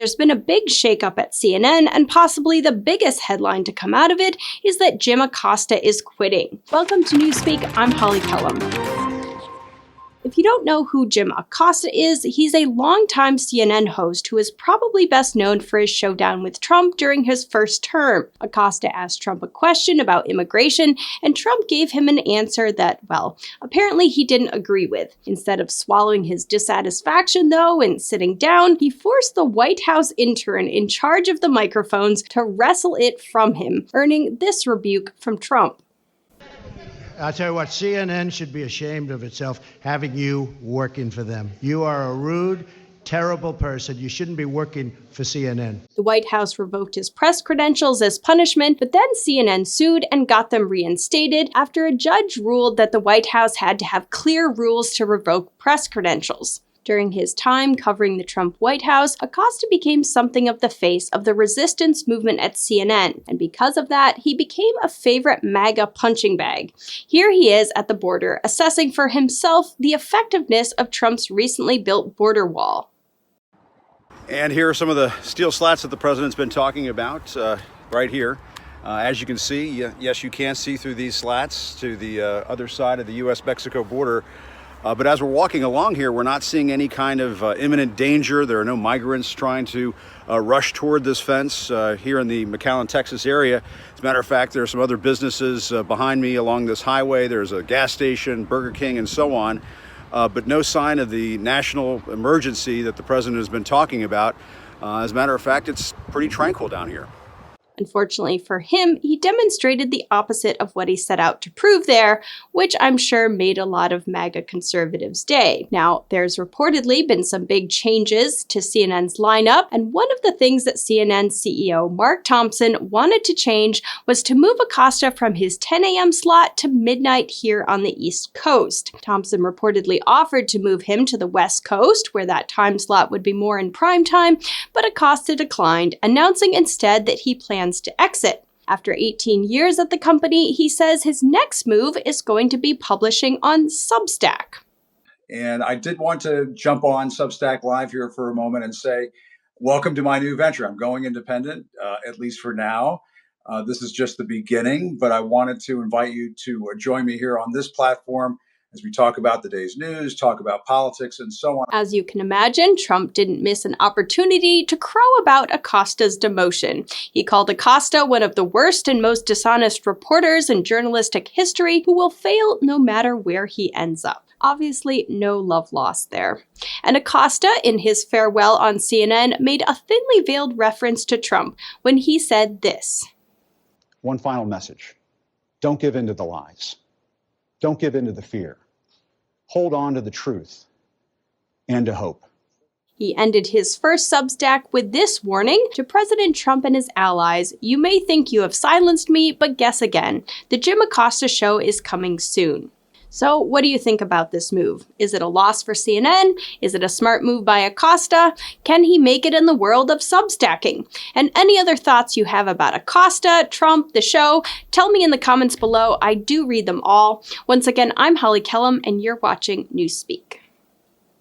There's been a big shakeup at CNN, and possibly the biggest headline to come out of it is that Jim Acosta is quitting. Welcome to Newspeak, I'm Holly Kellum. If you don't know who Jim Acosta is, he's a longtime CNN host who is probably best known for his showdown with Trump during his first term. Acosta asked Trump a question about immigration, and Trump gave him an answer that, well, apparently he didn't agree with. Instead of swallowing his dissatisfaction, though, and sitting down, he forced the White House intern in charge of the microphones to wrestle it from him, earning this rebuke from Trump. I'll tell you what, CNN should be ashamed of itself having you working for them. You are a rude, terrible person. You shouldn't be working for CNN. The White House revoked his press credentials as punishment, but then CNN sued and got them reinstated after a judge ruled that the White House had to have clear rules to revoke press credentials. During his time covering the Trump White House, Acosta became something of the face of the resistance movement at CNN, and because of that, he became a favorite MAGA punching bag. Here he is at the border, assessing for himself the effectiveness of Trump's recently built border wall. And here are some of the steel slats that the president's been talking about right here. As you can see, yes, you can see through these slats to the other side of the U.S.-Mexico border. But as we're walking along here, we're not seeing any kind of imminent danger. There are no migrants trying to rush toward this fence here in the McAllen, Texas area. As a matter of fact, there are some other businesses behind me along this highway. There's a gas station, Burger King, and so on. But no sign of the national emergency that the president has been talking about. As a matter of fact, it's pretty tranquil down here. Unfortunately for him, he demonstrated the opposite of what he set out to prove there, which I'm sure made a lot of MAGA conservatives' day. Now, there's reportedly been some big changes to CNN's lineup, and one of the things that CNN CEO Mark Thompson wanted to change was to move Acosta from his 10 a.m. slot to midnight here on the East Coast. Thompson reportedly offered to move him to the West Coast, where that time slot would be more in prime time, but Acosta declined, announcing instead that he plans to exit. After 18 years at the company, he says his next move is going to be publishing on Substack. And I did want to jump on Substack Live here for a moment and say, welcome to my new venture. I'm going independent, at least for now. This is just the beginning, but I wanted to invite you to join me here on this platform as we talk about the day's news, talk about politics, and so on. As you can imagine, Trump didn't miss an opportunity to crow about Acosta's demotion. He called Acosta one of the worst and most dishonest reporters in journalistic history who will fail no matter where he ends up. Obviously, no love lost there. And Acosta, in his farewell on CNN, made a thinly veiled reference to Trump when he said this. One final message. Don't give in to the lies. Don't give in to the fear. Hold on to the truth and to hope. He ended his first Substack with this warning to President Trump and his allies. You may think you have silenced me, but guess again. The Jim Acosta Show is coming soon. So what do you think about this move? Is it a loss for CNN? Is it a smart move by Acosta? Can he make it in the world of Substacking? And any other thoughts you have about Acosta, Trump, the show, tell me in the comments below. I do read them all. Once again, I'm Holly Kellum, and you're watching Newspeak.